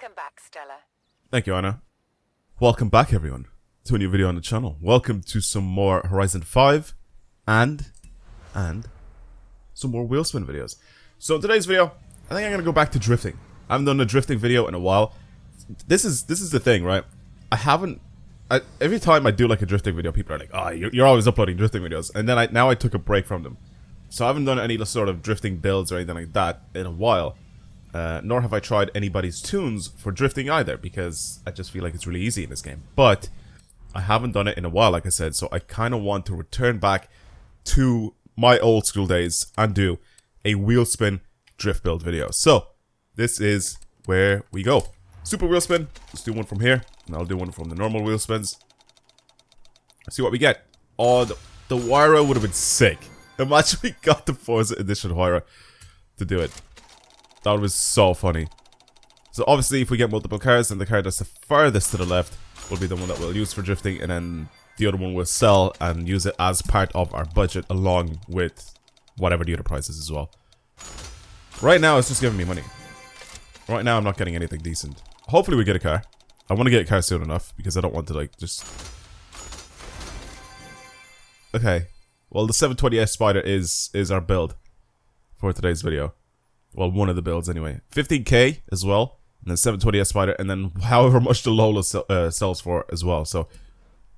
Welcome back, Stella. Thank you, Anna. Welcome back, everyone, to a new video on the channel. Welcome to some more Horizon 5 and some more wheel spin videos. So in today's video, I think I'm gonna go back to drifting. I haven't done a drifting video in a while. This is the thing, right? Every time I do like a drifting video, people are like, "Oh, you're always uploading drifting videos," and then now I took a break from them. So I haven't done any sort of drifting builds or anything like that in a while. Nor have I tried anybody's tunes for drifting either, because I just feel like it's really easy in this game. But I haven't done it in a while, like I said, so I kind of want to return back to my old school days and do a wheel spin drift build video. So this is where we go. Super wheel spin. Let's do one from here, and I'll do one from the normal wheel spins. Let's see what we get. Oh, the Huayra would have been sick. Imagine we got the Forza Edition Huayra to do it. That was so funny. So obviously if we get multiple cars, then the car that's the farthest to the left will be the one that we'll use for drifting, and then the other one we'll sell and use it as part of our budget along with whatever the other price is as well. Right now it's just giving me money. Right now I'm not getting anything decent. Hopefully we get a car. I want to get a car soon enough because I don't want to like just... Okay. Well, the 720S Spider is our build for today's video. Well, one of the builds anyway. 15k as well, and then 720S Spider, and then however much the Lola sells for as well. So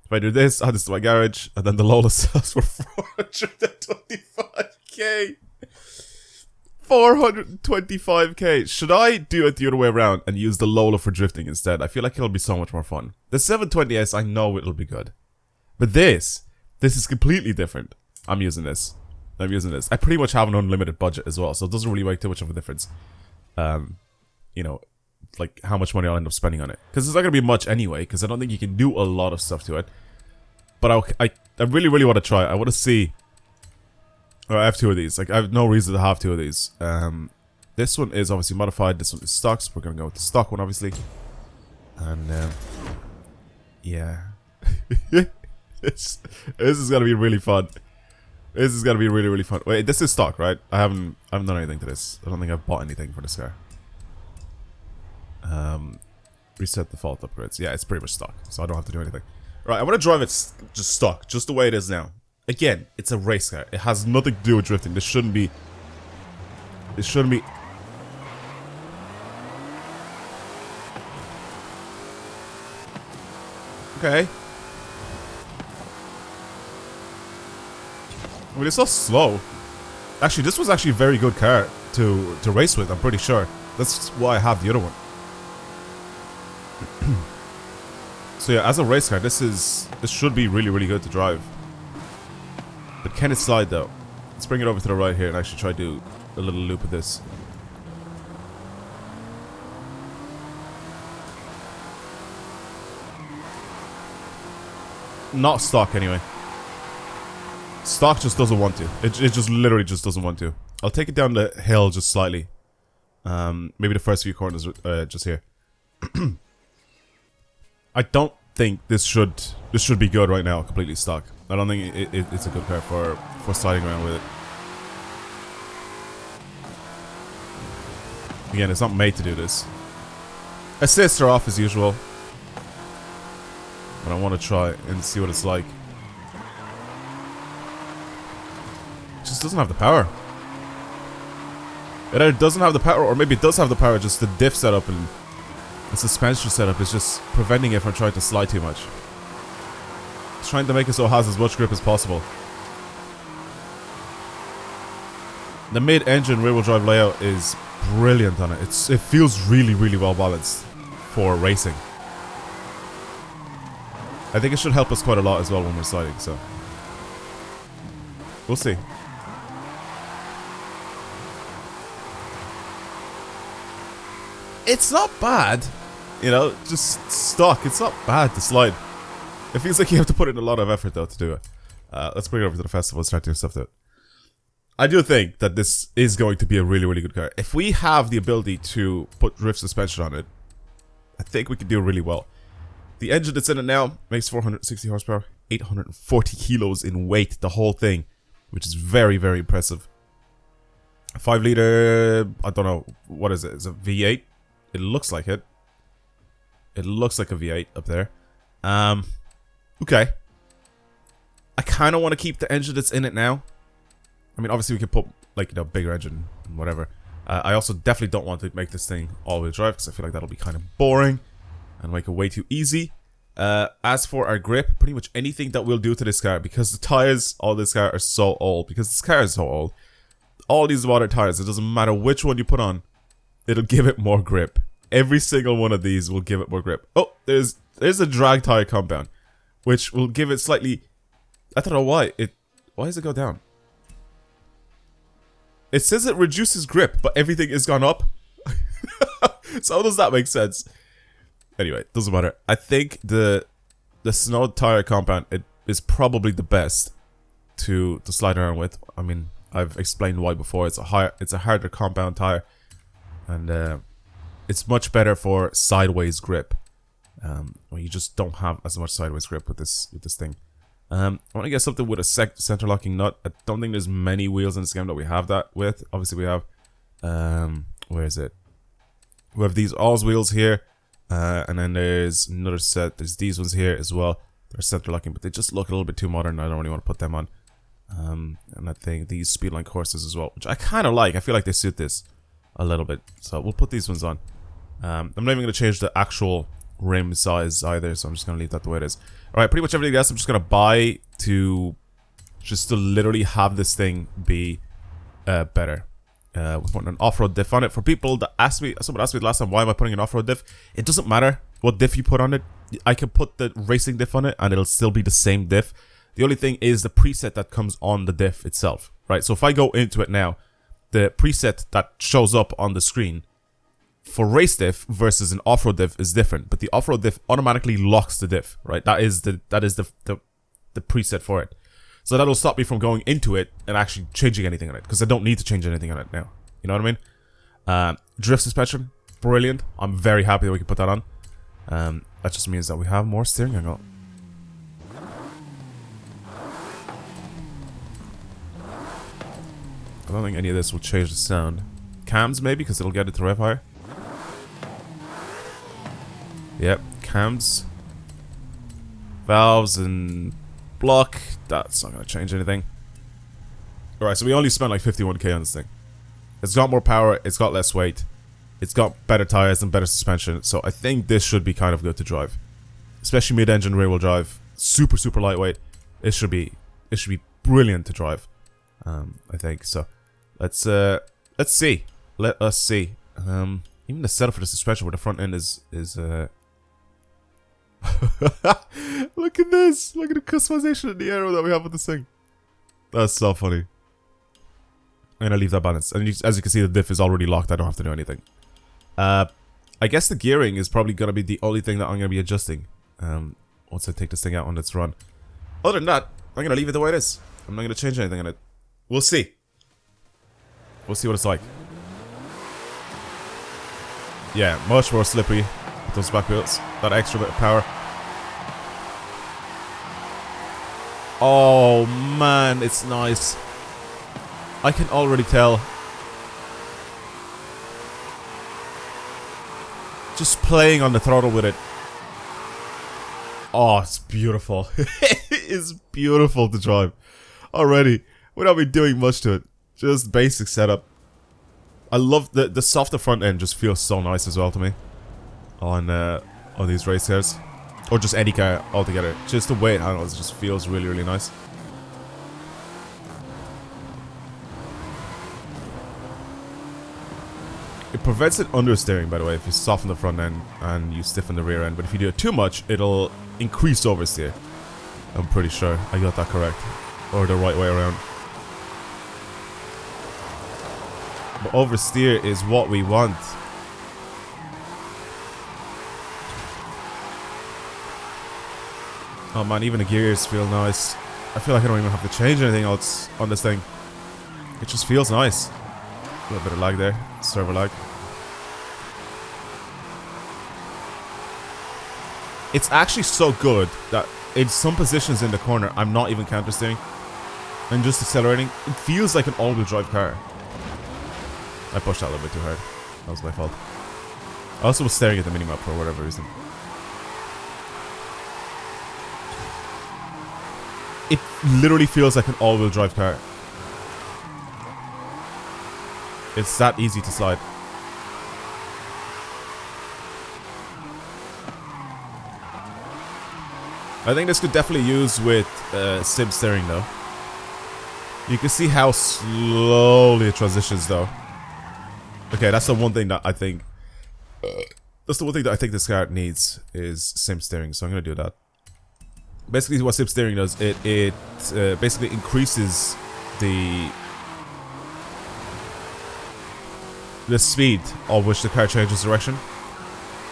if I do this, add this to my garage, and then the Lola sells for 425k. 425k. Should I do it the other way around and use the Lola for drifting instead? I feel like it'll be so much more fun. The 720S, I know it'll be good, but this is completely different. I'm using this. I pretty much have an unlimited budget as well, so it doesn't really make too much of a difference. You know, like how much money I'll end up spending on it, because it's not gonna be much anyway. Because I don't think you can do a lot of stuff to it. But I really want to try. I want to see. Oh, I have two of these. Like I have no reason to have two of these. This one is obviously modified. This one is stock. So we're gonna go with the stock one, obviously. And yeah, this is gonna be really fun. This is gonna be really fun. Wait, this is stock, right? I haven't done anything to this. I don't think I've bought anything for this car. Reset default upgrades. Yeah, it's pretty much stock, so I don't have to do anything. Right, I want to drive it just stock, just the way it is now. Again, it's a race car. It has nothing to do with drifting. This shouldn't be. Okay. I mean, it's so slow. Actually, this was actually a very good car to race with, I'm pretty sure. That's why I have the other one. So yeah, as a race car, this should be really good to drive. But can it slide though? Let's bring it over to the right here and actually try to do a little loop of this. Not stock anyway. Stock just doesn't want to. It just literally just doesn't want to. I'll take it down the hill just slightly. Maybe the first few corners just here. I don't think this should be good right now. Completely stock. I don't think it's a good car for sliding around with it. Again, it's not made to do this. Assists are off as usual, but I want to try and see what it's like. Just doesn't have the power. It either doesn't have the power, or maybe it does have the power, just the diff setup and the suspension setup is just preventing it from trying to slide too much. It's trying to make it so it has as much grip as possible. The mid-engine rear-wheel drive layout is brilliant on it. It feels really well balanced for racing. I think it should help us quite a lot as well when we're sliding, so we'll see. It's not bad, you know, just stock. It's not bad to slide. It feels like you have to put in a lot of effort though to do it. Let's bring it over to the festival and start doing stuff to it. I do think that this is going to be a really good car. If we have the ability to put drift suspension on it, I think we can do really well. The engine that's in it now makes 460 horsepower, 840 kilos in weight, the whole thing, which is very impressive. 5 liter, I don't know, what is it? Is it V8? It looks like it. It looks like a V8 up there. Okay. I kind of want to keep the engine that's in it now. I mean, obviously we could put, like, you know, bigger engine and whatever. I also definitely don't want to make this thing all-wheel drive, because I feel like that'll be kind of boring and make it way too easy. As for our grip, pretty much anything that we'll do to this car, because the tires on this car are so old, because this car is so old, all these modern tires, it doesn't matter which one you put on, it'll give it more grip. Every single one of these will give it more grip. Oh, there's a drag tire compound, which will give it slightly... I don't know why. Why does it go down? It says it reduces grip, but everything has gone up. So how does that make sense? Anyway, doesn't matter. I think the snow tire compound, it is probably the best to slide around with. I mean, I've explained why before. It's a harder compound tire, and it's much better for sideways grip. Well, you just don't have as much sideways grip with this thing. I want to get something with a center locking nut. I don't think there's many wheels in this game that we have that with. Obviously we have, where is it? We have these Oz wheels here, and then there's another set. There's these ones here as well. They're center locking, but they just look a little bit too modern. I don't really want to put them on. And I think these Speedline courses as well, which I kind of like. I feel like they suit this a little bit. So we'll put these ones on. I'm not even going to change the actual rim size either, so I'm just going to leave that the way it is. Alright, pretty much everything else I'm just going to buy to literally have this thing be better. We're putting an off-road diff on it. For people that someone asked me last time, why am I putting an off-road diff? It doesn't matter what diff you put on it. I can put the racing diff on it and it'll still be the same diff. The only thing is the preset that comes on the diff itself, right? So if I go into it now, the preset that shows up on the screen for race diff versus an off-road diff is different, but the off-road diff automatically locks the diff, right? That is the preset for it. So that'll stop me from going into it and actually changing anything on it, because I don't need to change anything on it now. You know what I mean? Drift suspension, brilliant. I'm very happy that we can put that on. That just means that we have more steering angle. I don't think any of this will change the sound. Cams maybe, because it'll get it to rev higher. Yep, cams, valves, and block. That's not going to change anything. Alright, so we only spent like 51k on this thing. It's got more power, it's got less weight, it's got better tires and better suspension, so I think this should be kind of good to drive. Especially mid-engine rear-wheel drive. Super, super lightweight. It should be brilliant to drive. I think, so let's see. Let us see. Even the setup for the suspension where the front end is look at this! Look at the customization in the aero that we have with this thing. That's so funny. I'm gonna leave that balanced. And as you can see, the diff is already locked. I don't have to do anything. I guess the gearing is probably gonna be the only thing that I'm gonna be adjusting once I take this thing out on its run. Other than that, I'm gonna leave it the way it is. I'm not gonna change anything on it. We'll see. We'll see what it's like. Yeah, much more slippery with those back wheels. That extra bit of power. Oh man, it's nice. I can already tell. Just playing on the throttle with it. Oh, it's beautiful. It is beautiful to drive. Already, without me doing much to it. Just basic setup. I love the softer front end. Just feels so nice as well to me on these race cars, or just any car altogether. Just the way it handles just feels really, really nice. It prevents it understeering, by the way, if you soften the front end and you stiffen the rear end. But if you do it too much, it'll increase oversteer. I'm pretty sure I got that correct, or the right way around. But oversteer is what we want. Oh man, even the gears feel nice. I feel like I don't even have to change anything else on this thing. It just feels nice. A little bit of lag there, server lag. It's actually so good that in some positions in the corner, I'm not even counter-steering. I'm just accelerating. It feels like an all-wheel drive car. I pushed that a little bit too hard. That was my fault. I also was staring at the minimap for whatever reason. literally feels like an all-wheel drive car. It's that easy to slide. I think this could definitely use with sim steering though. You can see how slowly it transitions though. Okay, that's the one thing that I think. That's the one thing that I think this car needs is sim steering. So I'm gonna do that. Basically, what sim steering does, it basically increases the speed of which the car changes direction.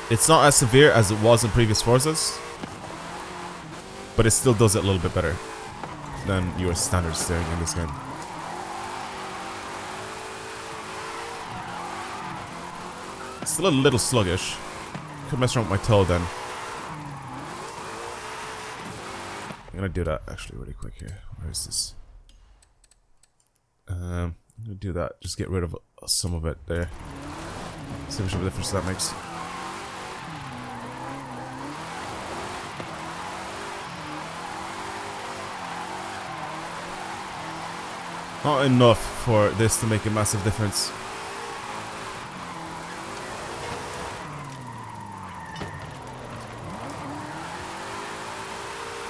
It's not as severe as it was in previous Forzas, but it still does it a little bit better than your standard steering in this game. Still a little sluggish. Could mess around with my toe then. I'm gonna do that actually really quick here. Where is this? I'm gonna do that. Just get rid of some of it there. See how much of a difference that makes. Not enough for this to make a massive difference.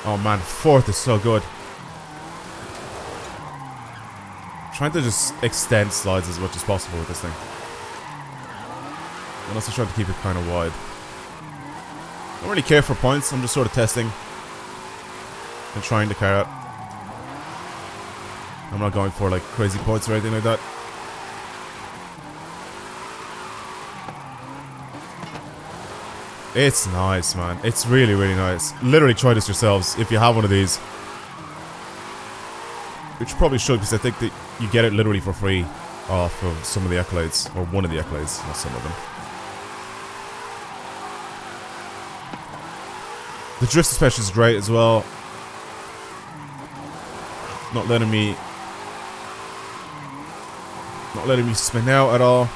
Oh man, fourth is so good. Trying to just extend slides as much as possible with this thing. And also trying to keep it kind of wide. I don't really care for points, I'm just sort of testing and trying the car out. I'm not going for like crazy points or anything like that. It's nice, man. It's really, really nice. Literally try this yourselves if you have one of these. Which you probably should, because I think that you get it literally for free off of some of the accolades. Or one of the accolades, not some of them. The drift suspension is great as well. Not letting me spin out at all.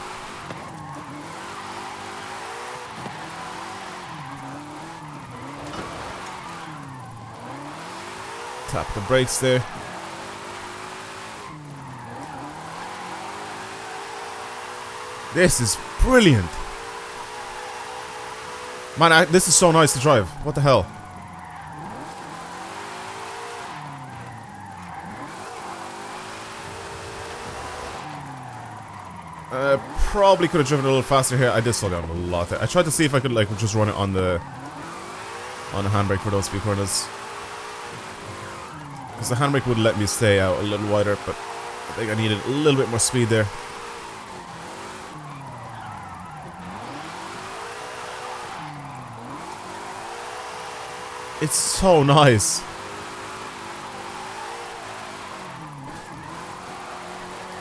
Tap the brakes there. This is brilliant. Man, this is so nice to drive. What the hell? Probably could have driven a little faster here. I did slow down a lot there. I tried to see if I could like just run it on the handbrake for those few corners. Because the handbrake would let me stay out a little wider, but I think I needed a little bit more speed there. It's so nice.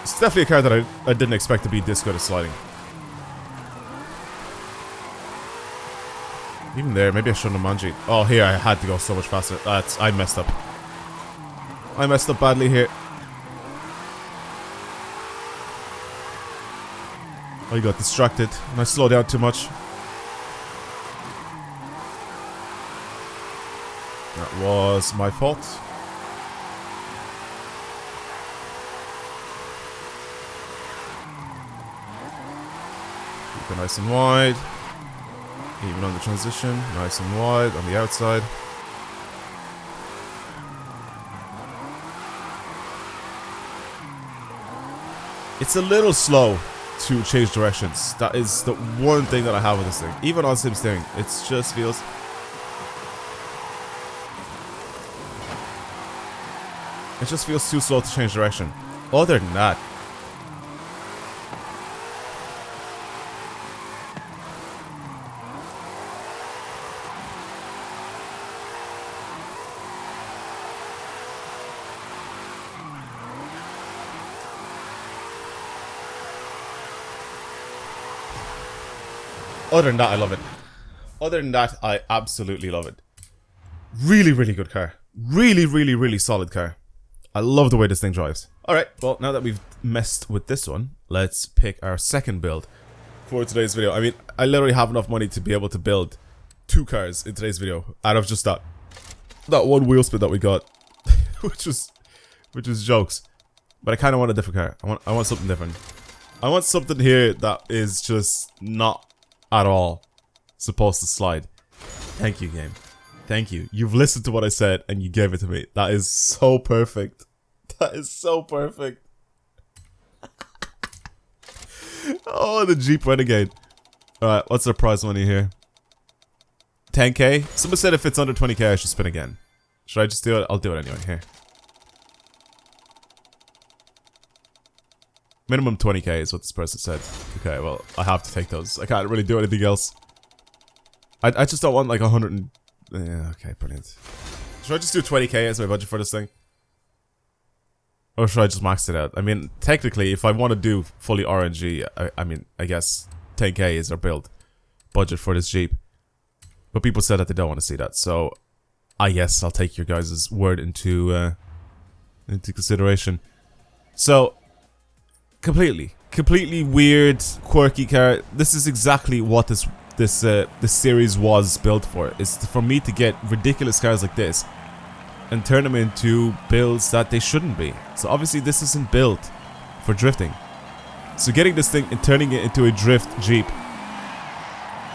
It's definitely a car that I didn't expect to be this good at sliding. Even there, maybe I shouldn't have managed. Oh, here I had to go so much faster. I messed up. I messed up badly here. I got distracted and I slowed down too much. That was my fault. Keep it nice and wide. Even on the transition, nice and wide on the outside. It's a little slow to change directions. That is the one thing that I have with this thing. Even on sim steering, it just feels... It just feels too slow to change direction. Other than that... Other than that, I love it. Other than that, I absolutely love it. Really, really good car. Really, really, really solid car. I love the way this thing drives. Alright, well, now that we've messed with this one, let's pick our second build for today's video. I mean, I literally have enough money to be able to build 2 cars in today's video out of just that one wheel spin that we got which was jokes. But I kind of want a different car. I want something different. I want something here that is just not at all supposed to slide. Thank you, game. Thank you. You've listened to what I said and you gave it to me. That is so perfect. That is so perfect. Oh, the Jeep Renegade. Alright, what's the prize money here? 10k? Someone said if it's under 20k I should spin again. Should I just do it? I'll do it anyway. Here. Minimum 20k is what this person said. Okay, well, I have to take those. I can't really do anything else. I just don't want like 100 and... Yeah, okay, brilliant. Should I just do 20k as my budget for this thing? Or should I just max it out? I mean, technically, if I want to do fully RNG, I mean, I guess 10k is our build budget for this Jeep. But people said that they don't want to see that, so I guess I'll take your guys' word into consideration. So, completely weird, quirky car. This is exactly what this series was built for. It's for me to get ridiculous cars like this and turn them into builds that they shouldn't be. So obviously this isn't built for drifting. So getting this thing and turning it into a drift Jeep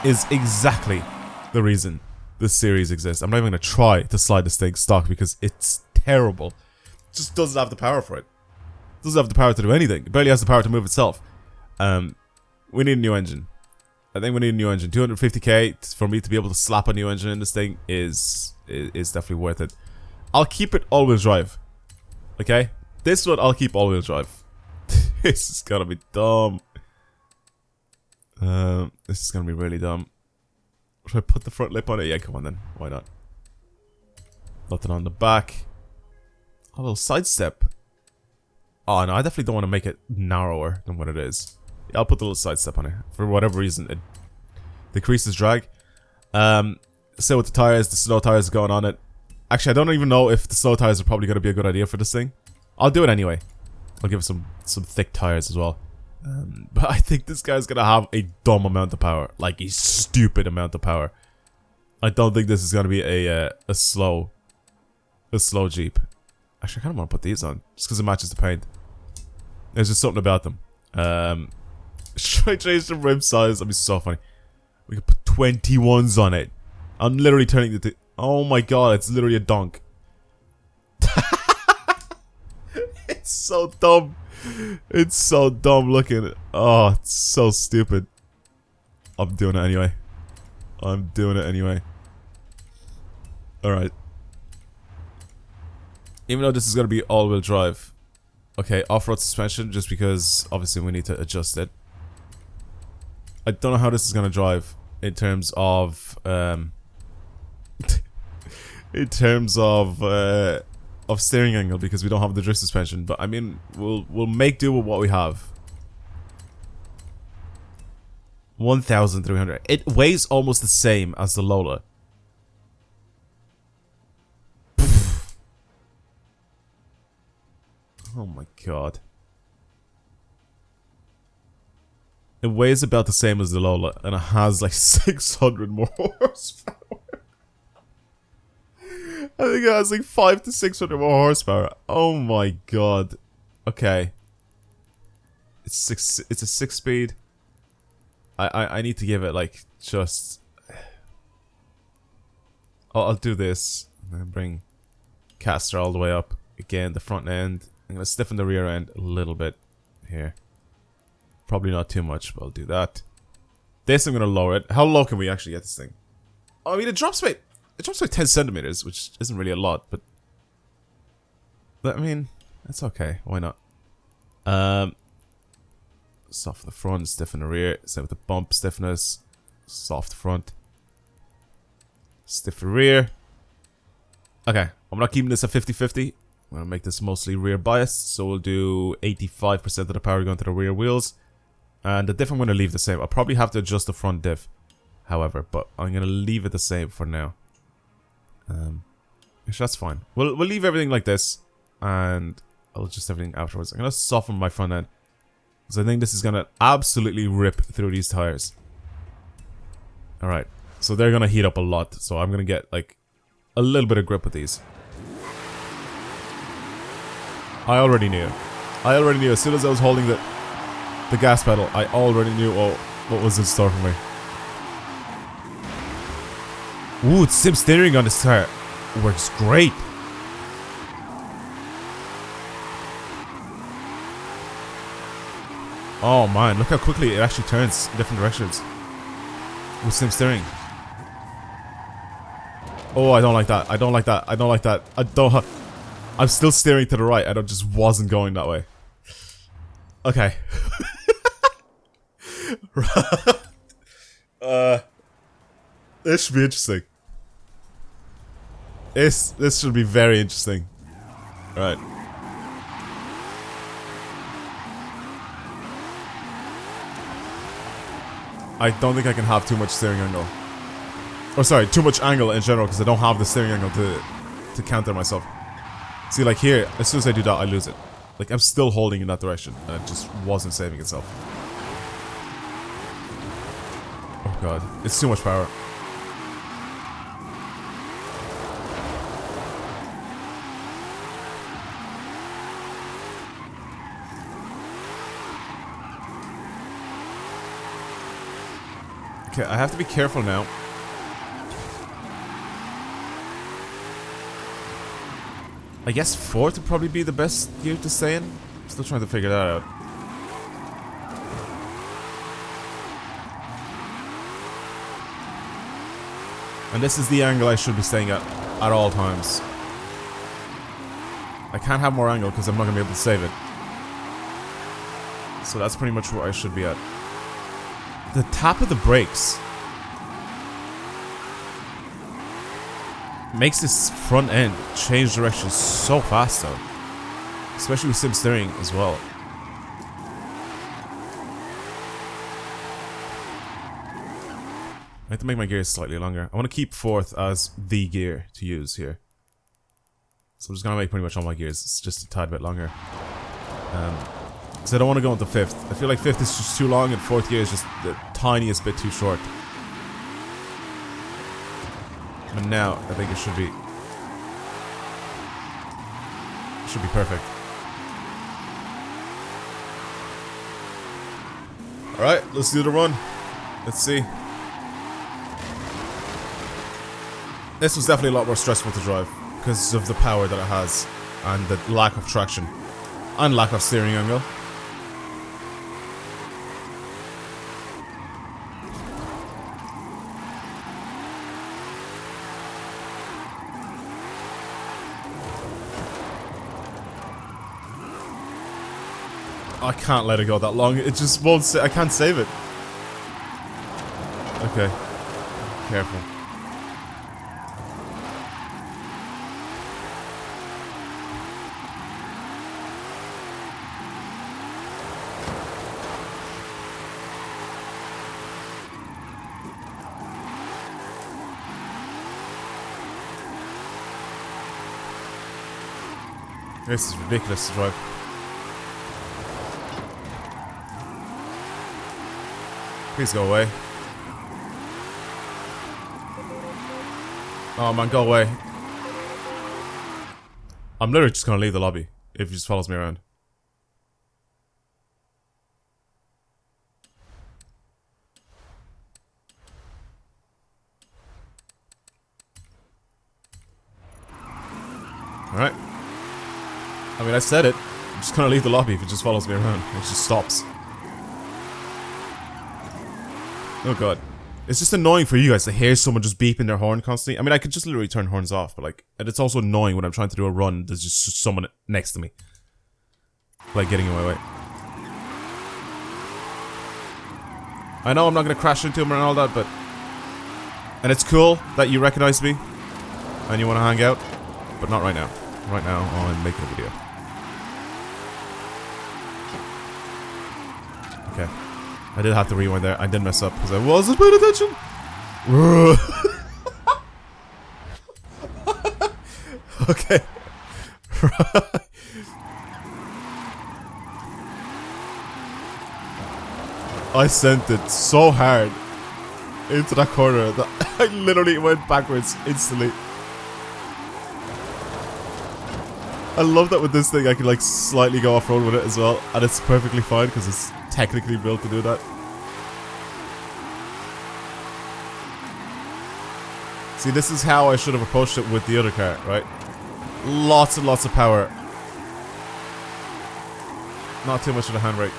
is exactly the reason this series exists. I'm not even going to try to slide this thing stock because it's terrible. It just doesn't have the power for it. It doesn't have the power to do anything. It barely has the power to move itself. We need a new engine. I think we need a new engine. 250k for me to be able to slap a new engine in this thing is definitely worth it. I'll keep it all-wheel drive. Okay? This one I'll keep all-wheel drive. This is gonna be dumb. This is gonna be really dumb. Should I put the front lip on it? Yeah, come on then. Why not? Nothing on the back. A little sidestep. Oh no, I definitely don't want to make it narrower than what it is. Yeah, I'll put the little sidestep on it. For whatever reason, it decreases drag. So with the tires, the snow tires going on it. Actually, I don't even know if the snow tires are probably going to be a good idea for this thing. I'll do it anyway. I'll give it some thick tires as well. But I think this guy's going to have a dumb amount of power. Like a stupid amount of power. I don't think this is going to be a slow Jeep. Actually, I kind of want to put these on. Just because it matches the paint. There's just something about them. Should I change the rim size? That'd be so funny. We could put 21s on it. I'm literally turning the... Oh my god, it's literally a donk. It's so dumb. It's so dumb looking. Oh, it's so stupid. I'm doing it anyway. I'm doing it anyway. Alright. Even though this is going to be all-wheel drive. Okay, off-road suspension, just because obviously we need to adjust it. I don't know how this is going to drive in terms of... in terms of steering angle, because we don't have the drift suspension. But I mean, we'll make do with what we have. 1,300. It weighs almost the same as the Lola. Oh my god. It weighs about the same as the Lola, and it has like 600 more horsepower. I think it has like 500 to 600 more horsepower. Oh my god. Okay. It's a 6-speed. I need to give it like just... I'll do this. And then bring caster all the way up. Again, the front end. I'm going to stiffen the rear end a little bit here. Probably not too much, but I'll do that. This I'm going to lower it. How low can we actually get this thing? Oh, I mean, it drops by 10 centimeters, which isn't really a lot, but... I mean, that's okay. Why not? Soft the front, stiffen the rear. Same with the bump stiffness. Soft front. Stiff the rear. Okay, I'm not keeping this at 50-50. I'm going to make this mostly rear biased, so we'll do 85% of the power going to the rear wheels. And the diff I'm going to leave the same. I'll probably have to adjust the front diff, however, but I'm going to leave it the same for now. Actually, that's fine. We'll leave everything like this, and I'll adjust everything afterwards. I'm going to soften my front end, because I think this is going to absolutely rip through these tires. Alright, so they're going to heat up a lot, so I'm going to get like a little bit of grip with these. I already knew. I already knew. As soon as I was holding the gas pedal, I already knew what was in store for me. Ooh, it's sim steering on this car. Works great. Oh man, look how quickly it actually turns in different directions with sim steering. Oh, I don't like that. I don't like that. I don't like that. I'm still steering to the right. I just wasn't going that way. Okay. This should be interesting. This should be very interesting. Right. I don't think I can have too much steering angle. Or sorry, too much angle in general because I don't have the steering angle to counter myself. See, like here, as soon as I do that, I lose it. Like, I'm still holding in that direction, and it just wasn't saving itself. Oh god, it's too much power. Okay, I have to be careful now. I guess 4th would probably be the best gear to stay in. I'm still trying to figure that out. And this is the angle I should be staying at all times. I can't have more angle because I'm not going to be able to save it. So that's pretty much where I should be at. The tap of the brakes makes this front end change direction so fast though. Especially with sim steering as well. I have to make my gears slightly longer. I want to keep 4th as the gear to use here. So I'm just going to make pretty much all my gears. It's just a tad bit longer. Because I don't want to go into 5th. I feel like 5th is just too long and 4th gear is just the tiniest bit too short. But now, I think it should be perfect. Alright, let's do the run. Let's see. This was definitely a lot more stressful to drive because of the power that it has and the lack of traction and lack of steering angle. I can't let it go that long. It just won't. I can't save it. Okay. Careful. This is ridiculous to drive. Please go away. Oh man, go away. I'm literally just gonna leave the lobby if he just follows me around. Alright. I mean, I said it. I'm just gonna leave the lobby if it just follows me around. It just stops. Oh god. It's just annoying for you guys to hear someone just beeping their horn constantly. I mean, I could just literally turn horns off, but like, and it's also annoying when I'm trying to do a run, there's just someone next to me. Like, getting in my way. I know I'm not gonna crash into him and all that, but... And it's cool that you recognize me, and you wanna hang out, but not right now. Right now, I'm making a video. Okay. I did have to rewind there. I did mess up because I wasn't paying attention. Okay. I sent it so hard into that corner that I literally went backwards instantly. I love that with this thing I can like slightly go off-road with it as well, and it's perfectly fine because it's technically built to do that. See, this is how I should have approached it with the other car, right? Lots and lots of power. Not too much of a handbrake.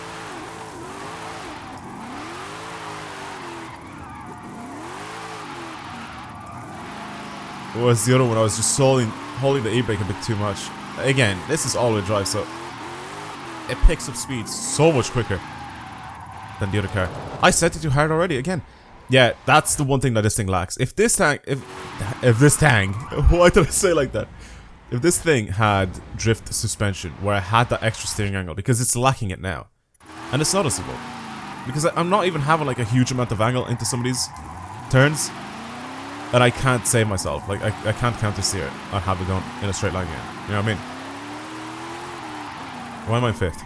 Whereas the other one, I was just holding the e-brake a bit too much. Again, this is all-wheel drive, so it picks up speed so much quicker than the other car. I set it too hard already, again. Yeah, that's the one thing that this thing lacks. If this thing, why did I say like that? If this thing had drift suspension, where I had that extra steering angle, because it's lacking it now. And it's noticeable. Because I'm not even having like a huge amount of angle into some of these turns. And I can't save myself. Like, I can't counter steer it. I have it going in a straight line again. You know what I mean? Why am I in 5th?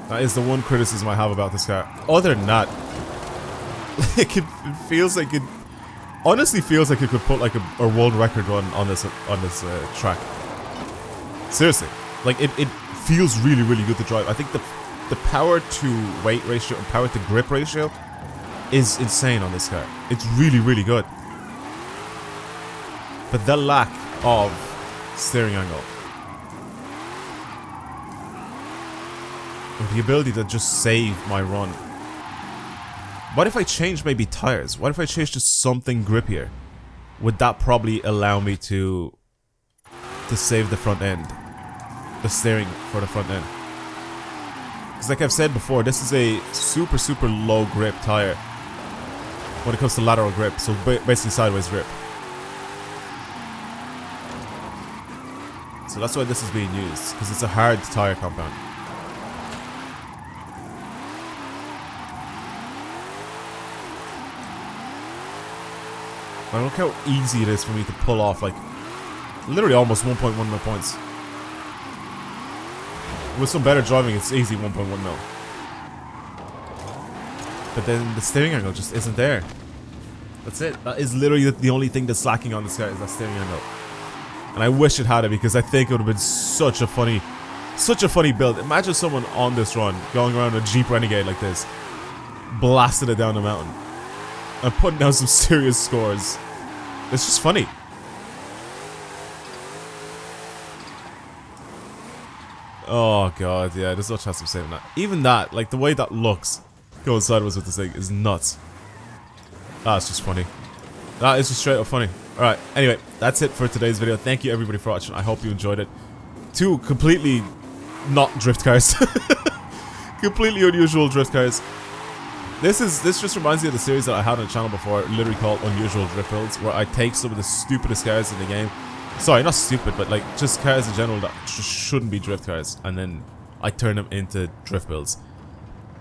That is the one criticism I have about this car. Other than that, it feels like it... Honestly feels like it could put like a world record run on this track. Seriously. Like, it feels really, really good to drive. I think the power to weight ratio and power to grip ratio is insane on this car. It's really, really good. But the lack of steering angle, the ability to just save my run. What if I change maybe tires? What if I change to something grippier? Would that probably allow me to save the front end? The steering for the front end. Because like I've said before, this is a super, super low grip tire when it comes to lateral grip. So basically sideways grip. So that's why this is being used. Because it's a hard tire compound. Look how easy it is for me to pull off, like, literally almost 1.1 mil points. With some better driving, it's easy 1.1 mil. But then the steering angle just isn't there. That's it. That is literally the only thing that's lacking on this car, is that steering angle. And I wish it had it, because I think it would have been such a funny build. Imagine someone on this run going around a Jeep Renegade like this, blasting it down the mountain, and putting down some serious scores. It's just funny. Oh god, yeah, there's no chance of saving that. Even that, like the way that looks going sideways with this thing is nuts. That's just funny. That is just straight up funny. Alright, anyway, that's it for today's video. Thank you everybody for watching. I hope you enjoyed it. Two completely not drift cars. Completely unusual drift cars. This just reminds me of the series that I had on the channel before, literally called Unusual Drift Builds, where I take some of the stupidest cars in the game. Sorry, not stupid, but like just cars in general that just shouldn't be drift cars, and then I turn them into drift builds.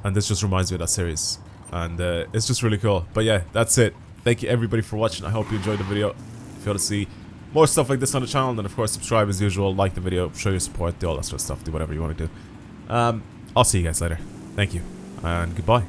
And this just reminds me of that series, and it's just really cool. But yeah, that's it. Thank you everybody for watching. I hope you enjoyed the video. If you want to see more stuff like this on the channel, then of course subscribe as usual, like the video, show your support, do all that sort of stuff, do whatever you want to do. I'll see you guys later. Thank you, and goodbye.